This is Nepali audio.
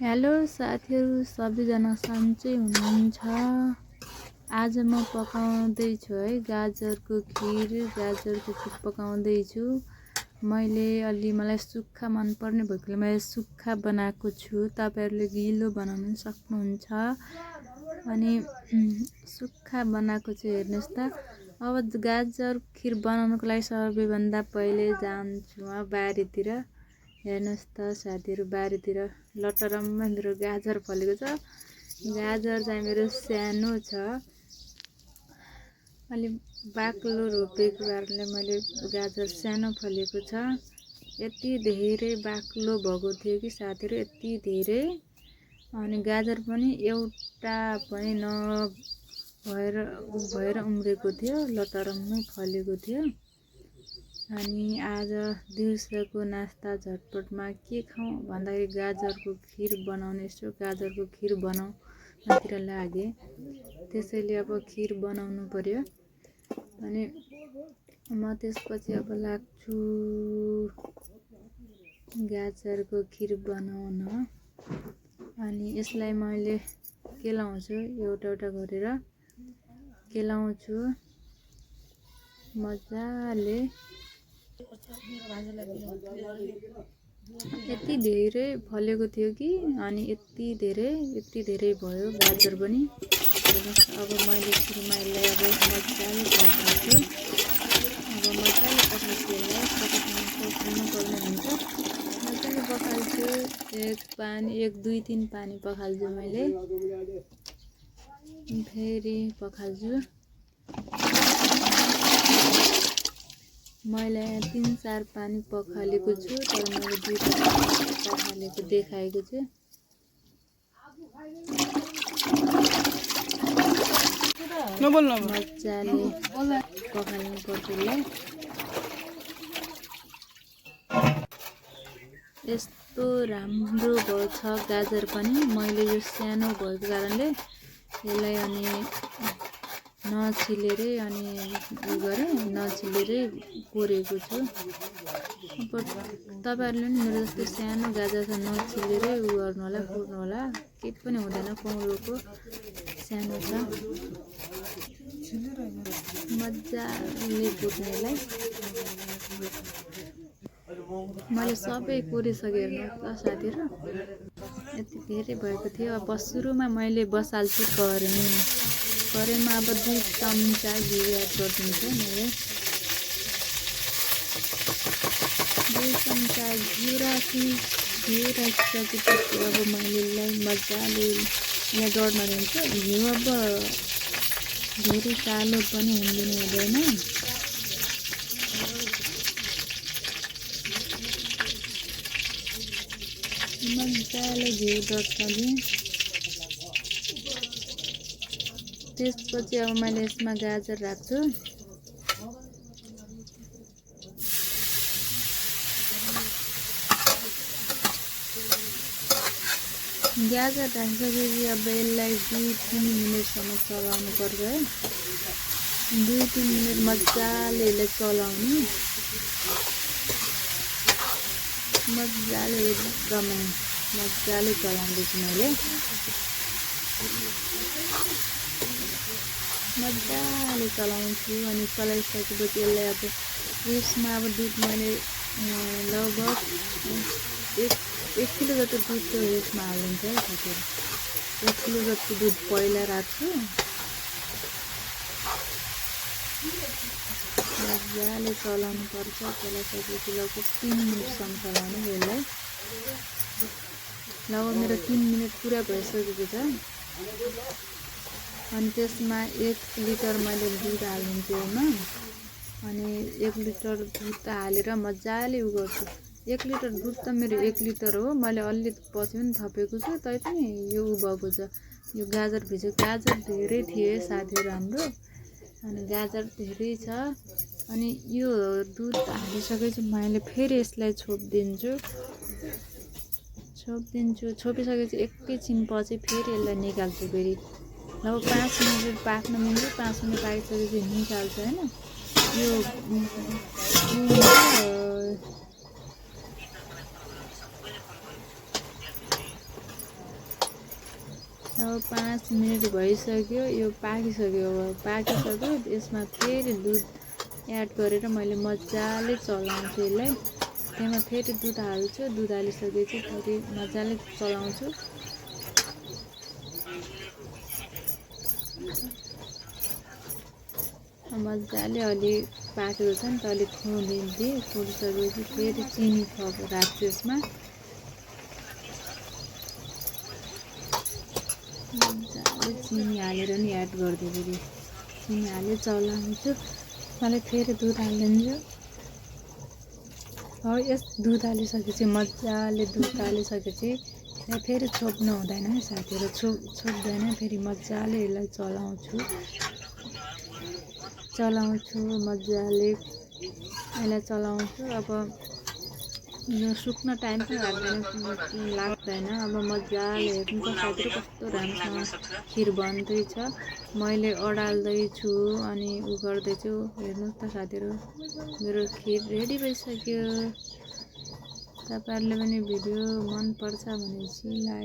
हेलो साथीहरू, सबैजना सन्चै हुनुहुन्छ। आज म पकाउँदैछु है गाजरको खिर पकाउँदैछु। मलाई सुक्खा मनपर्ने भएकोले मैले सुक्खा बनाएको छु। तपाईहरुले गिलो बनाउन सक्नुहुन्छ। अनि सुक्खा बनाएको चाहिँ हेर्नुस् त। अब गाजर खिर बनाउनको लागि सबैभन्दा पहिले जान्छु म बारीतिर। हेर्नुस् त साथीहरू, बारीतिर लटरम्म मेरो गाजर फलेको छ। गाजर चाहिँ मेरो सानो छ, अलि बाक्लो रोपेको कारणले मैले गाजर सानो फलेको छ। यति धेरै बाक्लो भएको थियो कि साथीहरू, यति धेरै। अनि गाजर पनि एउटा पनि भएर उम्रेको थियो, लटरम्मै फलेको थियो। अनि आज दिउँसोको नास्ता झटपटमा के खाऊँ भन्दाखेरि गाजरको खिर बनाउने छु। गाजरको खिर बनाउनतिर लागे, त्यसैले अब खिर बनाउनु पर्यो। अनि म त्यसपछि अब लाग्छु गाजरको खिर बनाउन। अनि यसलाई मैले केलाउँछु, एउटा गरेर केलाउँछु मजाले। यति धेरै फलेको थियो कि, अनि यति धेरै भयो गाजर पनि। अब मैले सुरुमा यसलाई अब मजाले पकाउँछु। मजाले पकाउनुपर्ने हुन्छ। मजाले पकाल्छु, 1-2-3 पानी पखाल्छु मैले, फेरि पखाल्छु। मैले 3-4 पानी पखालेको छु, तर मैले 2 पानी पखालेको देखाएको छु। मजाले पखाल्नु पर्छ। यस्तो राम्रो भएको छ गाजर पनि। मैले यो सानो भएको कारणले यसलाई अनि नछिलेरै कोरेको छु। तपाईहरुले पनि मेरो जस्तो सानो गाजर छ नछिलेरै गर्नु होला, कोर्नु होला, केही पनि हुँदैन। कौलोको सानो छ, मजाले कुट्नेलाई मैले सबै कोरिसकेँ। हेर्नु त साथीहरू, यति धेरै भएको थियो। अब सुरुमा मैले बसाल्छु कराईमा अब 2 चम्चा घिउ एड गरिदिन्छु मैले। 2 चम्चा घिउ राखिसकेपछि अब मैले यसलाई मजाले डढ्न दिन्छु। घिउ अब धेरै कालो पनि हुँदैन। मजाले घिउ डढ्न दिएँ। त्यसपछि अब मैले यसमा गाजर राख्छु। गाजर राखिसकेपछि अब यसलाई 2-3 मिनटसम्म चलाउनु पर्छ है। 2-3 मिनट मजाले यसलाई चलाउनु। एकदमै मजाले चलाउँदैछु मैले। मजाले चलाउँछु। अनि चलाइसकेपछि यसलाई अब यसमा अब दुध मैले लगभग 1 किलो जति दुध त यसमा हालिन्छ है साथीहरू। 1 किलो जति दुध पहिला राख्छु। मजाले चलाउनु पर्छ। चलाइसकेपछि लगभग 3 मिनटसम्म चलाउनु यसलाई। लगभग मेरो 3 मिनट पुरा भइसकेको छ। अनि त्यसमा 1 लिटर मैले दुध हालिदिन्छु यसमा। अनि 1 लिटर दुध हालेर मजाले गर्छु। 1 लिटर दुध त मेरो 1 लिटर हो। मैले अलि पछि पनि थपेको छु, तैपनि यो भएको छ। यो गाजर धेरै थियो साथीहरू हाम्रो। अनि गाजर धेरै छ। अनि यो दुध हालिसकेपछि मैले फेरि यसलाई छोपिदिन्छु। छोपिसकेपछि एकैछिनपछि फेरि यसलाई निकाल्छु। फेरि लगभग 5 मिनट पाक्न मिल्छ। 5 मिनट पाकिसकेपछि निकाल्छु हैन। यो अब 5 मिनट भइसक्यो, यो पाकिसक्यो। अब पाकिसक्यो, यसमा फेरि दुध एड गरेर मैले मजाले चलाउँछु यसलाई। त्यसमा फेरि दुध हाल्छु, दुध हालिसकेपछि फेरि मजाले चलाउँछु। मजाले अलि पाकेको छ नि त, अलिक खोलिदिएँ। खोलिसकेपछि फेरि चिनी राख्छु यसमा। मजाले चिनी हालेर नि एड गरिदिएँ। फेरि चिनी हालेर चलाउँछु। मलाई फेरि दुध हालिदिन्छु। अब यस दुध हालिसकेपछि मजाले दुध हालिसकेपछि फेरि छोप्नु हुँदैन है साथीहरू, छोप्दैन। फेरि मजाले यसलाई चलाउँछु मजाले यसलाई चलाउँछु। अब यो सुक्न टाइम पनि लाग्दैन। अब मजाले हेर्नु त साथीहरू कस्तो राम्रोसँग खिर बन्दैछ। मैले अडाल्दैछु अनि उ गर्दैछु। हेर्नुहोस् त साथीहरू, मेरो खिर रेडी भइसक्यो। तपाईँहरूले पनि भिडियो मन पर्छ भनेपछि लाइक